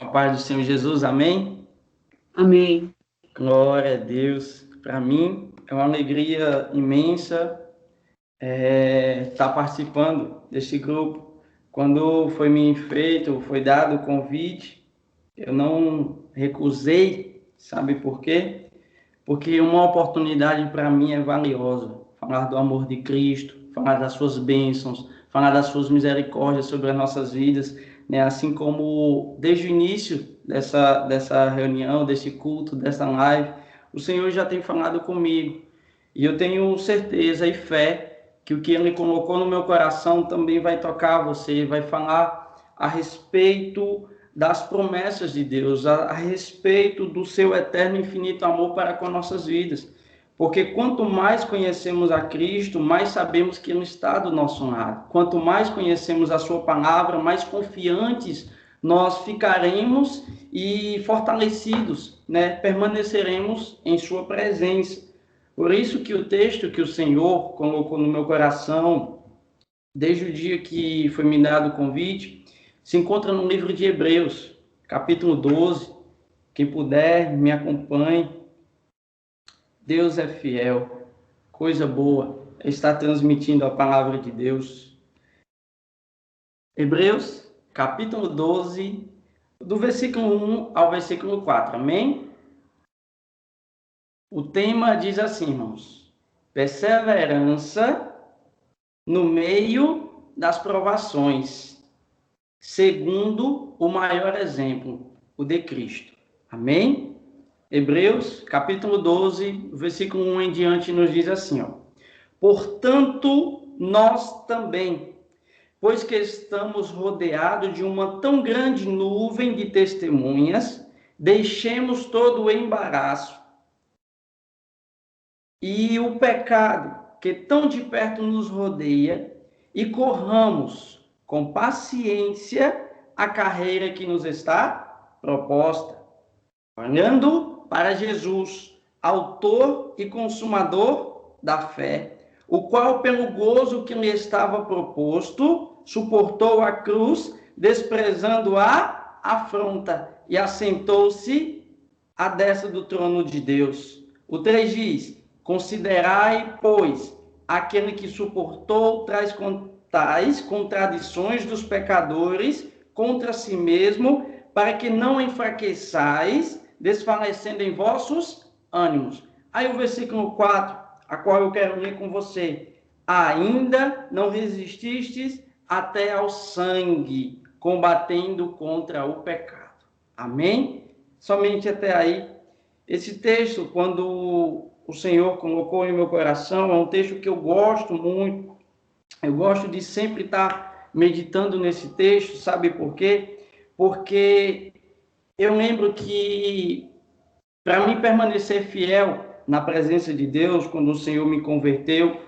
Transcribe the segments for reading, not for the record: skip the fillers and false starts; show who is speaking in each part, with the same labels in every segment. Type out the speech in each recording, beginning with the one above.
Speaker 1: A paz do Senhor Jesus, amém?
Speaker 2: Amém.
Speaker 1: Glória a Deus. Para mim é uma alegria imensa estar participando desse grupo. Quando foi dado o convite, eu não recusei, sabe por quê? Porque uma oportunidade para mim é valiosa. Falar do amor de Cristo, falar das suas bênçãos, falar das suas misericórdias sobre as nossas vidas, né? Assim como desde o início dessa reunião, desse culto, dessa live, o Senhor já tem falado comigo. E eu tenho certeza e fé que o que Ele colocou no meu coração também vai tocar você, vai falar a respeito das promessas de Deus, a respeito do seu eterno e infinito amor para com nossas vidas. Porque quanto mais conhecemos a Cristo, mais sabemos que Ele está do nosso lado. Quanto mais conhecemos a sua palavra, mais confiantes nós ficaremos e fortalecidos, né? Permaneceremos em sua presença. Por isso que o texto que o Senhor colocou no meu coração, desde o dia que foi me dado o convite, se encontra no livro de Hebreus, capítulo 12. Quem puder, me acompanhe. Deus é fiel, coisa boa está transmitindo a palavra de Deus. Hebreus, capítulo 12, do versículo 1 ao versículo 4, amém? O tema diz assim, irmãos: perseverança no meio das provações, segundo o maior exemplo, o de Cristo. Amém? Hebreus, capítulo 12, versículo 1 em diante, nos diz assim, ó: portanto, nós também, pois que estamos rodeados de uma tão grande nuvem de testemunhas, deixemos todo o embaraço e o pecado que tão de perto nos rodeia e corramos com paciência a carreira que nos está proposta, olhando para Jesus, autor e consumador da fé, o qual, pelo gozo que lhe estava proposto, suportou a cruz, desprezando a afronta, e assentou-se à destra do trono de Deus. O 3 diz: considerai, pois, aquele que suportou tais contradições dos pecadores contra si mesmo, para que não enfraqueçais, desfalecendo em vossos ânimos. Aí o versículo 4, a qual eu quero ler com você: ainda não resististes até ao sangue, combatendo contra o pecado. Amém? Somente até aí. Esse texto, quando o Senhor colocou em meu coração, é um texto que eu gosto muito. Eu gosto de sempre estar meditando nesse texto, sabe por quê? Porque eu lembro que, para mim permanecer fiel na presença de Deus, quando o Senhor me converteu,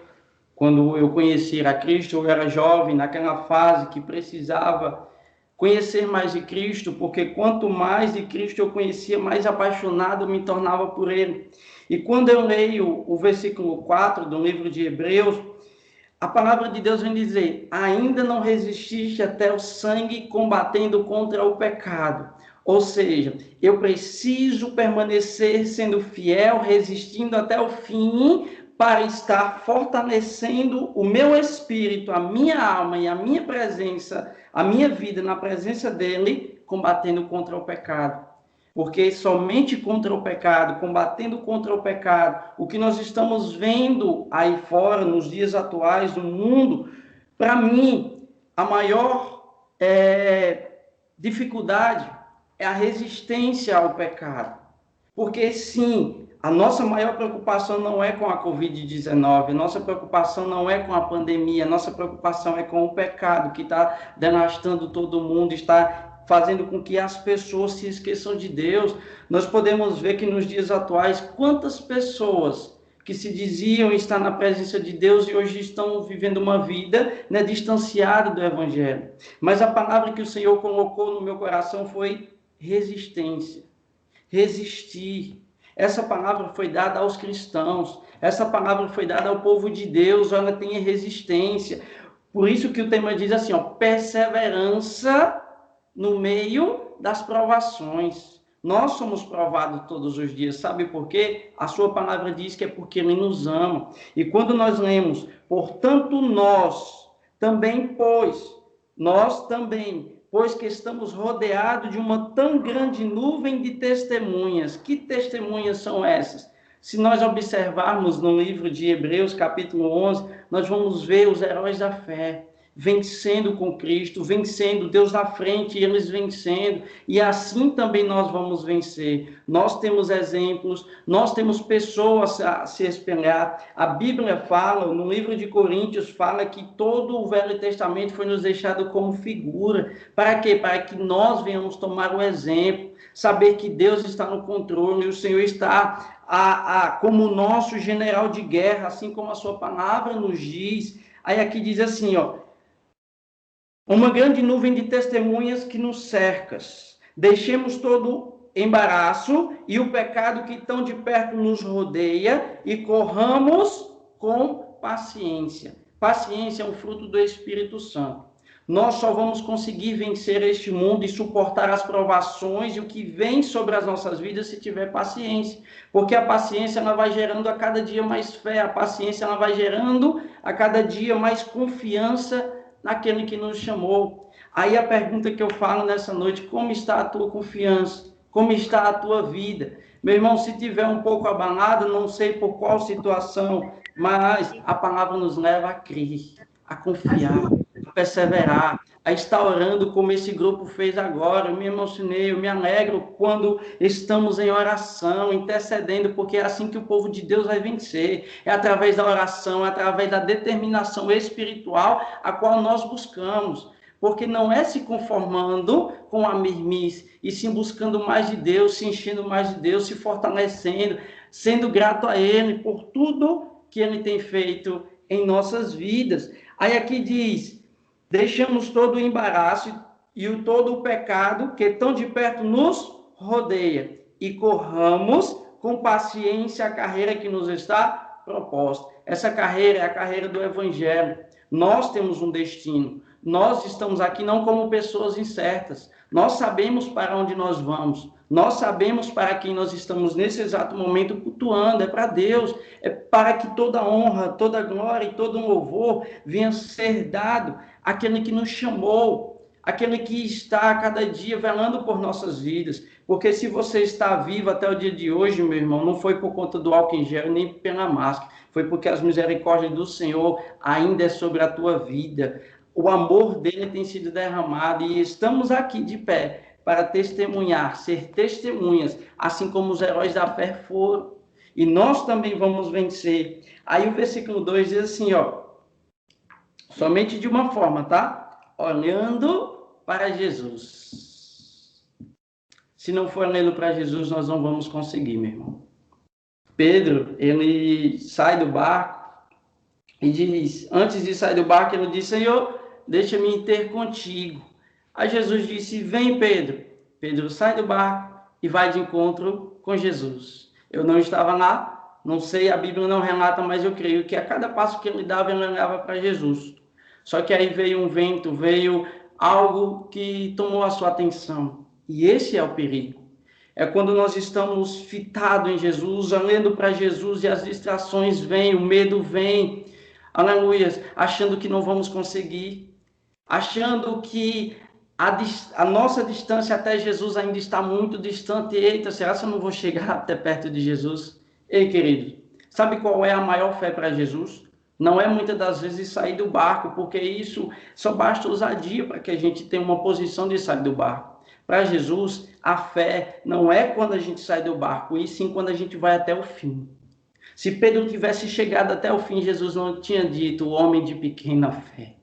Speaker 1: quando eu conheci a Cristo, eu era jovem, naquela fase que precisava conhecer mais de Cristo, porque quanto mais de Cristo eu conhecia, mais apaixonado eu me tornava por Ele. E quando eu leio o versículo 4 do livro de Hebreus, a palavra de Deus vem dizer: ainda não resististe até o sangue, combatendo contra o pecado. Ou seja, eu preciso permanecer sendo fiel, resistindo até o fim, para estar fortalecendo o meu espírito, a minha alma e a minha presença, a minha vida na presença dele, combatendo contra o pecado. Porque somente contra o pecado, combatendo contra o pecado, o que nós estamos vendo aí fora, nos dias atuais do mundo, para mim, a maior dificuldade é a resistência ao pecado. Porque, sim, a nossa maior preocupação não é com a Covid-19, a nossa preocupação não é com a pandemia, a nossa preocupação é com o pecado que está devastando todo mundo, está fazendo com que as pessoas se esqueçam de Deus. Nós podemos ver que nos dias atuais, quantas pessoas que se diziam estar na presença de Deus e hoje estão vivendo uma vida, né, distanciada do Evangelho. Mas a palavra que o Senhor colocou no meu coração foi resistência. Resistir. Essa palavra foi dada aos cristãos, essa palavra foi dada ao povo de Deus, ela tem resistência. Por isso que o tema diz assim, ó: perseverança no meio das provações. Nós somos provados todos os dias, sabe por quê? A sua palavra diz que é porque ele nos ama. E quando nós lemos, portanto nós também, pois que estamos rodeados de uma tão grande nuvem de testemunhas. Que testemunhas são essas? Se nós observarmos no livro de Hebreus, capítulo 11, nós vamos ver os heróis da fé vencendo com Cristo, vencendo, Deus na frente, eles vencendo, e assim também nós vamos vencer. Nós temos exemplos, nós temos pessoas a se espelhar. A Bíblia fala, no livro de Coríntios, fala que todo o Velho Testamento foi nos deixado como figura. Para quê? Para que nós venhamos tomar o exemplo, saber que Deus está no controle, e o Senhor está como nosso general de guerra, assim como a sua palavra nos diz. Aí aqui diz assim, ó, uma grande nuvem de testemunhas que nos cercas. Deixemos todo embaraço e o pecado que tão de perto nos rodeia e corramos com paciência. Paciência é um fruto do Espírito Santo. Nós só vamos conseguir vencer este mundo e suportar as provações e o que vem sobre as nossas vidas se tiver paciência. Porque a paciência ela vai gerando a cada dia mais fé, a paciência ela vai gerando a cada dia mais confiança naquele que nos chamou. Aí a pergunta que eu falo nessa noite, como está a tua confiança? Como está a tua vida? Meu irmão, se tiver um pouco abalado, não sei por qual situação, mas a palavra nos leva a crer, a confiar, a perseverar, a estar orando como esse grupo fez agora. Eu me emocionei, eu me alegro quando estamos em oração, intercedendo, porque é assim que o povo de Deus vai vencer. É através da oração, é através da determinação espiritual a qual nós buscamos. Porque não é se conformando com a mesmice, e sim buscando mais de Deus, se enchendo mais de Deus, se fortalecendo, sendo grato a Ele por tudo que Ele tem feito em nossas vidas. Aí aqui diz, deixamos todo o embaraço e todo o pecado que tão de perto nos rodeia e corramos com paciência a carreira que nos está proposta. Essa carreira é a carreira do Evangelho. Nós temos um destino. Nós estamos aqui não como pessoas incertas. Nós sabemos para onde nós vamos. Nós sabemos para quem nós estamos nesse exato momento cultuando. É para Deus. É para que toda honra, toda glória e todo louvor venha ser dado àquele que nos chamou, aquele que está a cada dia velando por nossas vidas. Porque se você está vivo até o dia de hoje, meu irmão, não foi por conta do álcool em gel nem pela máscara. Foi porque as misericórdias do Senhor ainda é sobre a tua vida. O amor dele tem sido derramado e estamos aqui de pé para testemunhar, ser testemunhas, assim como os heróis da fé foram. E nós também vamos vencer. Aí o versículo 2 diz assim, ó, somente de uma forma, tá? Olhando para Jesus. Se não for olhando para Jesus, nós não vamos conseguir, meu irmão. Pedro, ele sai do barco e diz, antes de sair do barco, ele diz, Senhor, deixa-me ir ter contigo. Aí Jesus disse, vem Pedro. Pedro sai do barco e vai de encontro com Jesus. Eu não estava lá, não sei, a Bíblia não relata, mas eu creio que a cada passo que ele dava, ele olhava para Jesus. Só que aí veio um vento, veio algo que tomou a sua atenção. E esse é o perigo. É quando nós estamos fitados em Jesus, olhando para Jesus e as distrações vêm, o medo vem, aleluia, achando que não vamos conseguir, achando que a nossa distância até Jesus ainda está muito distante. Eita, será que eu não vou chegar até perto de Jesus? Ei, querido, sabe qual é a maior fé para Jesus? Não é muitas das vezes sair do barco, porque isso só basta ousadia para que a gente tenha uma posição de sair do barco. Para Jesus, a fé não é quando a gente sai do barco, e sim quando a gente vai até o fim. Se Pedro tivesse chegado até o fim, Jesus não tinha dito, o homem de pequena fé.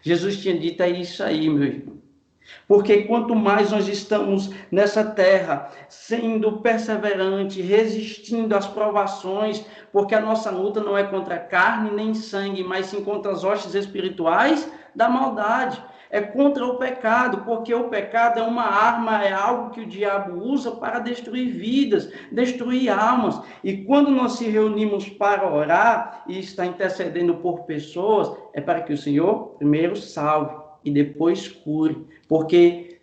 Speaker 1: Jesus tinha dito, é isso aí, meu irmão. Porque quanto mais nós estamos nessa terra, sendo perseverante, resistindo às provações, porque a nossa luta não é contra carne nem sangue, mas sim contra as hostes espirituais da maldade. É contra o pecado, porque o pecado é uma arma, é algo que o diabo usa para destruir vidas, destruir almas. E quando nós se reunimos para orar e está intercedendo por pessoas, é para que o Senhor primeiro salve e depois cure. Porque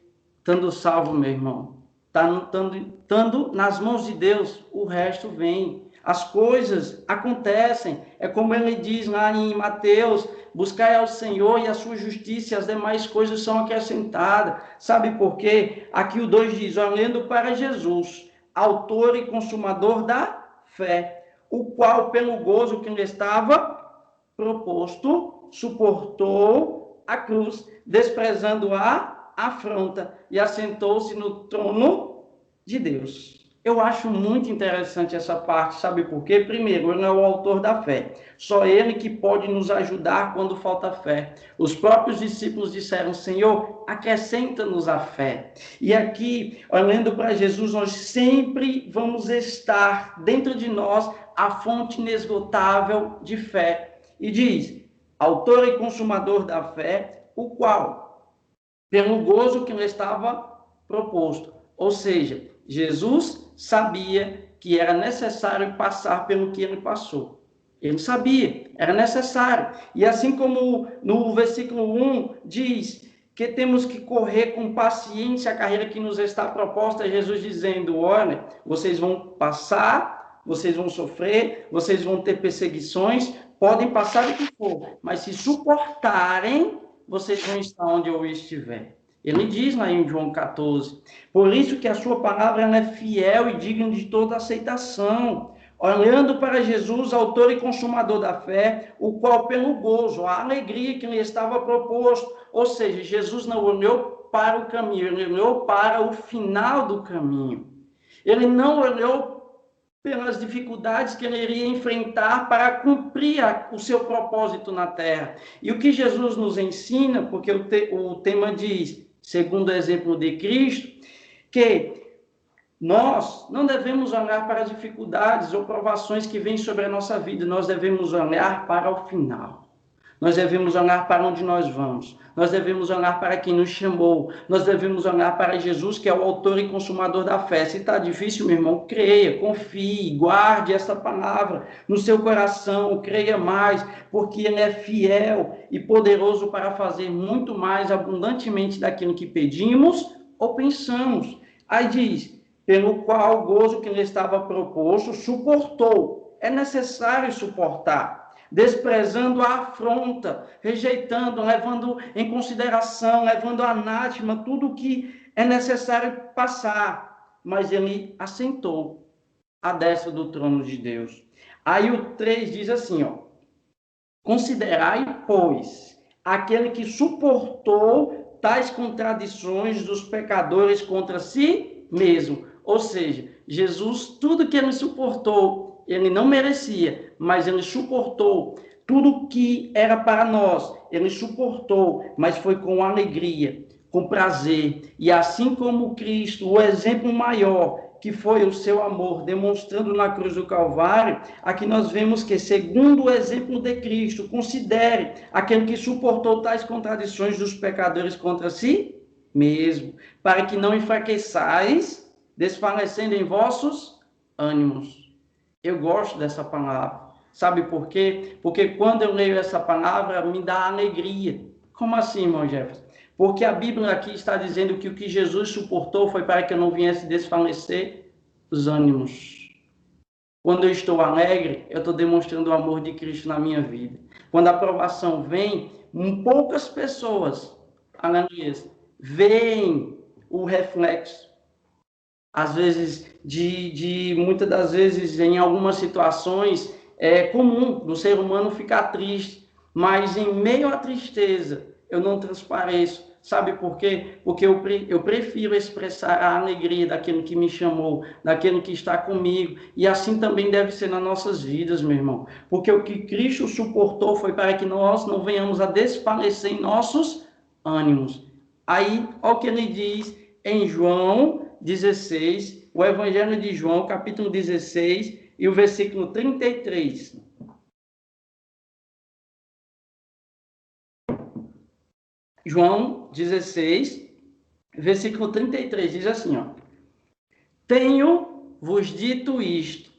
Speaker 1: estando salvo, meu irmão, estando nas mãos de Deus, o resto vem. As coisas acontecem. É como ele diz lá em Mateus: buscai ao Senhor e a sua justiça, e as demais coisas são acrescentadas. Sabe por quê? Aqui o 2 diz: olhando para Jesus, autor e consumador da fé, o qual, pelo gozo que lhe estava proposto, suportou a cruz, desprezando a afronta, e assentou-se no trono de Deus. Eu acho muito interessante essa parte, sabe por quê? Primeiro, ele é o autor da fé. Só ele que pode nos ajudar quando falta fé. Os próprios discípulos disseram: Senhor, acrescenta-nos a fé. E aqui, olhando para Jesus, nós sempre vamos estar dentro de nós a fonte inesgotável de fé. E diz: autor e consumador da fé, o qual, pelo gozo que lhe estava proposto. Ou seja, Jesus sabia que era necessário passar pelo que ele passou. Ele sabia, era necessário. E assim como no versículo 1 diz que temos que correr com paciência a carreira que nos está proposta, Jesus dizendo: olha, vocês vão passar, vocês vão sofrer, vocês vão ter perseguições, podem passar o que for, mas se suportarem, vocês vão estar onde eu estiver. Ele diz lá em João 14: por isso que a sua palavra ela é fiel e digna de toda aceitação. Olhando para Jesus, autor e consumador da fé, o qual pelo gozo, a alegria que lhe estava proposto, ou seja, Jesus não olhou para o caminho, ele olhou para o final do caminho. Ele não olhou pelas dificuldades que ele iria enfrentar para cumprir o seu propósito na terra. E o que Jesus nos ensina, porque o tema diz, segundo o exemplo de Cristo, que nós não devemos olhar para as dificuldades ou provações que vêm sobre a nossa vida, nós devemos olhar para o final. Nós devemos olhar para onde nós vamos. Nós devemos olhar para quem nos chamou. Nós devemos olhar para Jesus, que é o autor e consumador da fé. Se está difícil, meu irmão, creia, confie, guarde essa palavra no seu coração, creia mais, porque Ele é fiel e poderoso para fazer muito mais abundantemente daquilo que pedimos ou pensamos. Aí diz: pelo qual o gozo que lhe estava proposto suportou. É necessário suportar, desprezando a afronta, rejeitando, levando em consideração, levando a anátema tudo o que é necessário passar. Mas ele assentou à destra do trono de Deus. Aí o 3 diz assim, ó: considerai, pois, aquele que suportou tais contradições dos pecadores contra si mesmo. Ou seja, Jesus, tudo que ele suportou, ele não merecia, mas ele suportou tudo que era para nós. Ele suportou, mas foi com alegria, com prazer. E assim como Cristo, o exemplo maior, que foi o seu amor, demonstrando na cruz do Calvário, aqui nós vemos que, segundo o exemplo de Cristo, considere aquele que suportou tais contradições dos pecadores contra si mesmo, para que não enfraqueçais, desfalecendo em vossos ânimos. Eu gosto dessa palavra. Sabe por quê? Porque quando eu leio essa palavra, me dá alegria. Como assim, irmão Jefferson? Porque a Bíblia aqui está dizendo que o que Jesus suportou foi para que eu não viesse desfalecer os ânimos. Quando eu estou alegre, eu estou demonstrando o amor de Cristo na minha vida. Quando a aprovação vem, poucas pessoas, veem o reflexo. Às vezes, muitas das vezes, em algumas situações, é comum no ser humano ficar triste, mas em meio à tristeza, eu não transpareço. Sabe por quê? Porque eu prefiro expressar a alegria daquele que me chamou, daquele que está comigo. E assim também deve ser nas nossas vidas, meu irmão. Porque o que Cristo suportou foi para que nós não venhamos a desfalecer em nossos ânimos. Aí, olha o que ele diz em João 16, o Evangelho de João, capítulo 16, e o versículo 33. João 16, versículo 33, diz assim, ó: tenho-vos dito isto,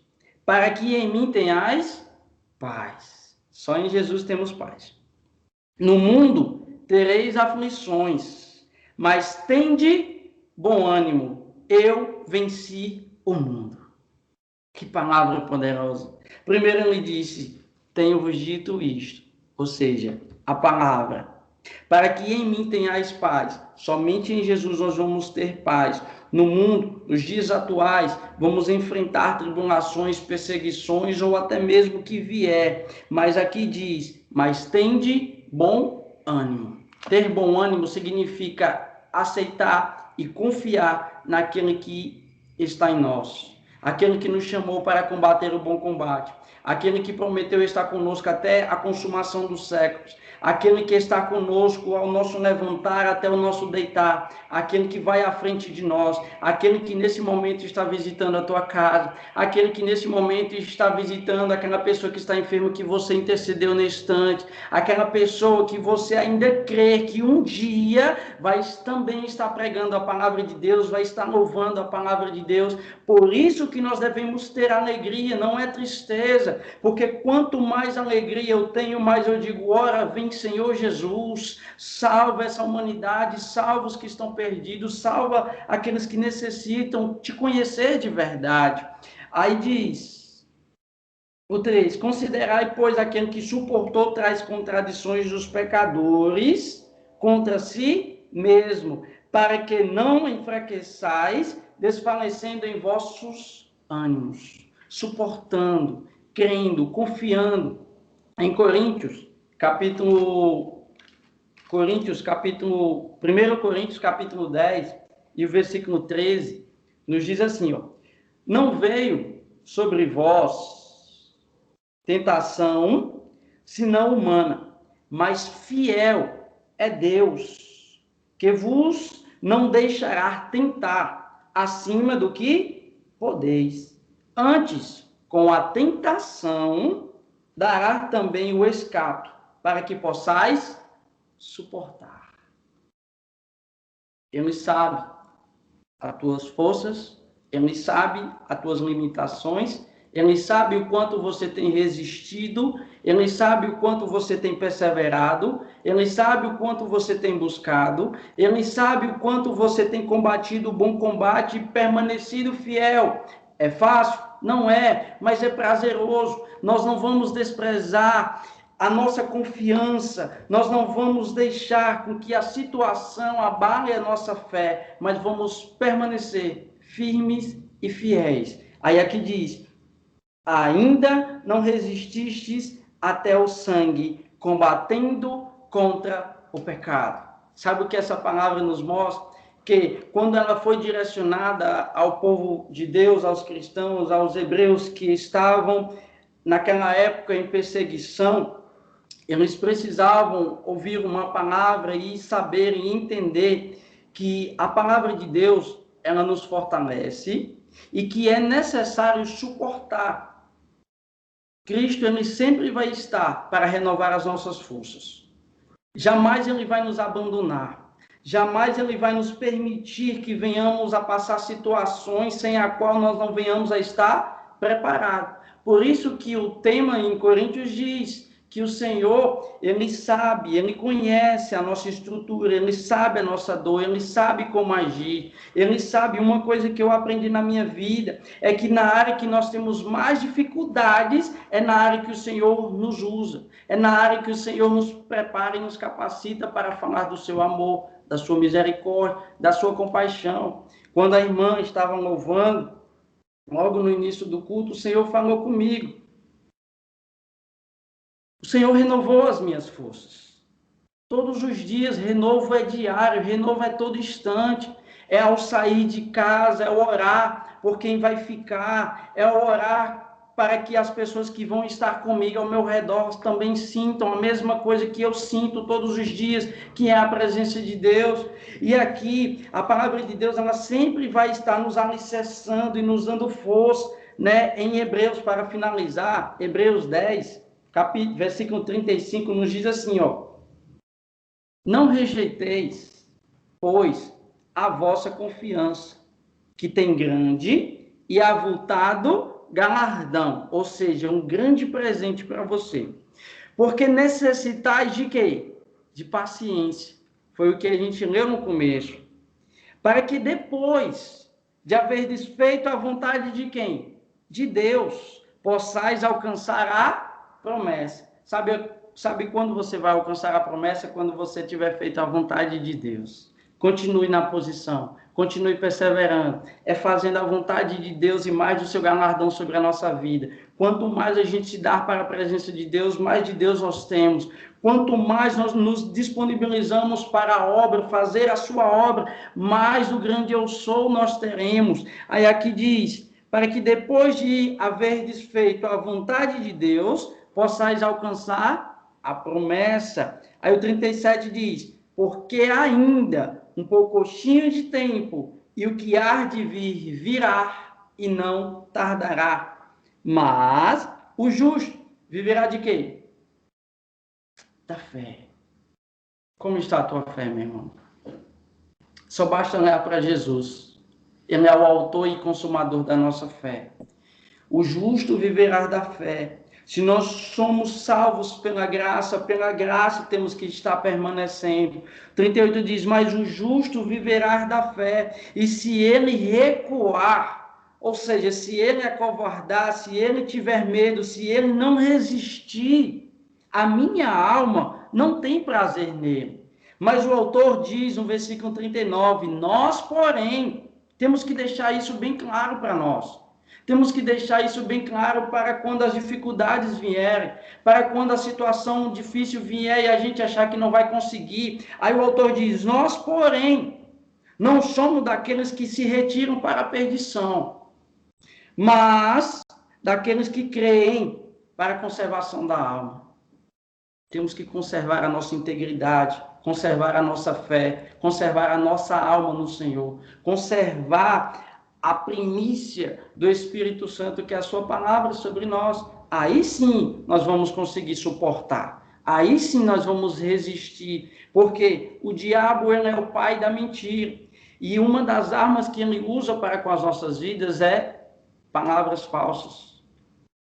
Speaker 1: para que em mim tenhais paz. Só em Jesus temos paz. No mundo tereis aflições, mas tende bom ânimo, eu venci o mundo. Que palavra poderosa. Primeiro ele disse, tenho-vos dito isto, ou seja, a palavra, para que em mim tenhais paz. Somente em Jesus nós vamos ter paz. No mundo, nos dias atuais, vamos enfrentar tribulações, perseguições ou até mesmo que vier. Mas aqui diz, mas tende bom ânimo. Ter bom ânimo significa aceitar e confiar naquele que está em nós. Aquele que nos chamou para combater o bom combate. Aquele que prometeu estar conosco até a consumação dos séculos. Aquele que está conosco ao nosso levantar até o nosso deitar, aquele que vai à frente de nós, aquele que nesse momento está visitando a tua casa, aquele que nesse momento está visitando aquela pessoa que está enferma que você intercedeu na instante, aquela pessoa que você ainda crê que um dia vai também estar pregando a palavra de Deus, vai estar louvando a palavra de Deus. Por isso que nós devemos ter alegria, não é tristeza, porque quanto mais alegria eu tenho, mais eu digo, ora, vem Senhor Jesus, salva essa humanidade, salva os que estão perdidos, salva aqueles que necessitam te conhecer de verdade. Aí diz, o 3, considerai, pois, aquele que suportou tais contradições dos pecadores contra si mesmo, para que não enfraqueçais, desfalecendo em vossos ânimos, suportando, crendo, confiando. Em Coríntios, capítulo 1 Coríntios, capítulo 10, e o versículo 13, nos diz assim, ó, não veio sobre vós tentação, senão humana, mas fiel é Deus, que vos não deixará tentar acima do que podeis. Antes, com a tentação, dará também o escape, para que possais suportar. Ele sabe as tuas forças, ele sabe as tuas limitações, ele sabe o quanto você tem resistido, ele sabe o quanto você tem perseverado, ele sabe o quanto você tem buscado, ele sabe o quanto você tem combatido o bom combate e permanecido fiel. É fácil? Não é, mas é prazeroso. Nós não vamos desprezar a nossa confiança, nós não vamos deixar com que a situação abale a nossa fé, mas vamos permanecer firmes e fiéis. Aí aqui diz, ainda não resististes até o sangue, combatendo contra o pecado. Sabe o que essa palavra nos mostra? Que quando ela foi direcionada ao povo de Deus, aos cristãos, aos hebreus que estavam naquela época em perseguição, eles precisavam ouvir uma palavra e saber e entender que a palavra de Deus, ela nos fortalece e que é necessário suportar. Cristo, ele sempre vai estar para renovar as nossas forças. Jamais ele vai nos abandonar. Jamais ele vai nos permitir que venhamos a passar situações sem a qual nós não venhamos a estar preparados. Por isso que o tema em Coríntios diz que o Senhor, ele sabe, ele conhece a nossa estrutura, ele sabe a nossa dor, ele sabe como agir, ele sabe. Uma coisa que eu aprendi na minha vida é que na área que nós temos mais dificuldades é na área que o Senhor nos usa, é na área que o Senhor nos prepara e nos capacita para falar do seu amor, da sua misericórdia, da sua compaixão. Quando a irmã estava louvando, logo no início do culto, o Senhor falou comigo. O Senhor renovou as minhas forças. Todos os dias, renovo é diário, renovo é todo instante. É ao sair de casa, é orar por quem vai ficar, é orar para que as pessoas que vão estar comigo ao meu redor também sintam a mesma coisa que eu sinto todos os dias, que é a presença de Deus. E aqui, a palavra de Deus, ela sempre vai estar nos alicerçando e nos dando força, né? Em Hebreus, para finalizar, Hebreus 10, versículo 35, nos diz assim, ó, não rejeiteis, pois, a vossa confiança, que tem grande e avultado galardão, ou seja, um grande presente para você. Porque necessitais de quê? De paciência. Foi o que a gente leu no começo. para que depois de haver desfeito a vontade de quem? De Deus, possais alcançar a promessa. Sabe quando você vai alcançar a promessa? Quando você tiver feito a vontade de Deus. Continue na posição, continue perseverando. É fazendo a vontade de Deus e mais do seu galardão sobre a nossa vida. Quanto mais a gente se dar para a presença de Deus, mais de Deus nós temos. Quanto mais nós nos disponibilizamos para a obra, fazer a sua obra, mais do grande eu sou nós teremos. Aí aqui diz, para que depois de haver desfeito a vontade de Deus, possais alcançar a promessa. Aí o 37 diz, porque ainda um pouquinho de tempo, e o que há de vir, virá, e não tardará. Mas o justo viverá de quê? Da fé. Como está a tua fé, meu irmão? Só basta olhar para Jesus. Ele é o autor e consumador da nossa fé. O justo viverá da fé. Se nós somos salvos pela graça temos que estar permanecendo. 38 diz, mas o justo viverá da fé. E se ele recuar, ou seja, se ele acovardar, se ele tiver medo, se ele não resistir, a minha alma não tem prazer nele. Mas o autor diz no versículo 39, nós, porém, temos que deixar isso bem claro para nós. Temos que deixar isso bem claro para quando as dificuldades vierem, para quando a situação difícil vier e a gente achar que não vai conseguir. Aí o autor diz, nós, porém, não somos daqueles que se retiram para a perdição, mas daqueles que creem para a conservação da alma. Temos que conservar a nossa integridade, conservar a nossa fé, conservar a nossa alma no Senhor, conservar a primícia do Espírito Santo, que é a sua palavra sobre nós. Aí sim nós vamos conseguir suportar. Aí sim nós vamos resistir. Porque o diabo, ele é o pai da mentira. E uma das armas que ele usa para com as nossas vidas é palavras falsas.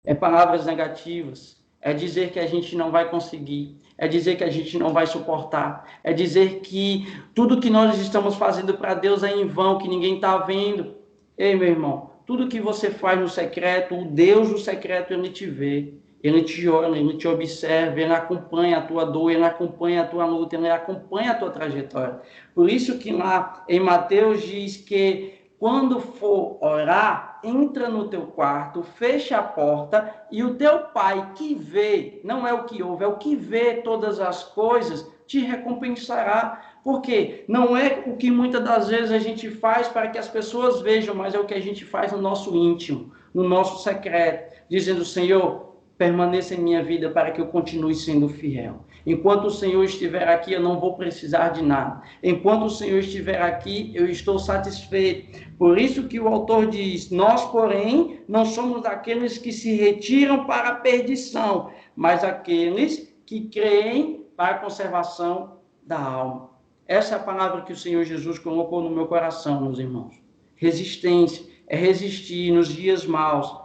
Speaker 1: É palavras negativas. É dizer que a gente não vai conseguir. É dizer que a gente não vai suportar. É dizer que tudo que nós estamos fazendo para Deus é em vão, que ninguém está vendo. Ei, meu irmão, tudo que você faz no secreto, o Deus do secreto, ele te vê, ele te olha, ele te observa, ele acompanha a tua dor, ele acompanha a tua luta, ele acompanha a tua trajetória. Por isso que lá em Mateus diz que quando for orar, entra no teu quarto, fecha a porta e o teu pai que vê, não é o que ouve, é o que vê todas as coisas, te recompensará. Porque não é o que muitas das vezes a gente faz para que as pessoas vejam, mas é o que a gente faz no nosso íntimo, no nosso secreto, dizendo, Senhor, permaneça em minha vida para que eu continue sendo fiel. Enquanto o Senhor estiver aqui, eu não vou precisar de nada. Enquanto o Senhor estiver aqui, eu estou satisfeito. Por isso que o autor diz, nós, porém, não somos daqueles que se retiram para a perdição, mas aqueles que creem para a conservação da alma. Essa é a palavra que o Senhor Jesus colocou no meu coração, meus irmãos. Resistência, é resistir nos dias maus.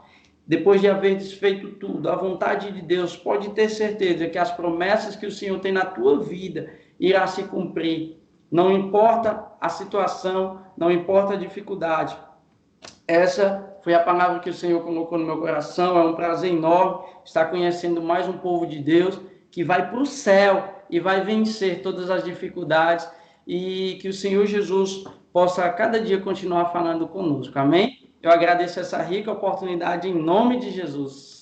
Speaker 1: Depois de haver desfeito tudo, a vontade de Deus, pode ter certeza que as promessas que o Senhor tem na tua vida irá se cumprir. Não importa a situação, não importa a dificuldade. Essa foi a palavra que o Senhor colocou no meu coração. É um prazer enorme estar conhecendo mais um povo de Deus que vai para o céu e vai vencer todas as dificuldades, e que o Senhor Jesus possa a cada dia continuar falando conosco. Amém? Eu agradeço essa rica oportunidade em nome de Jesus.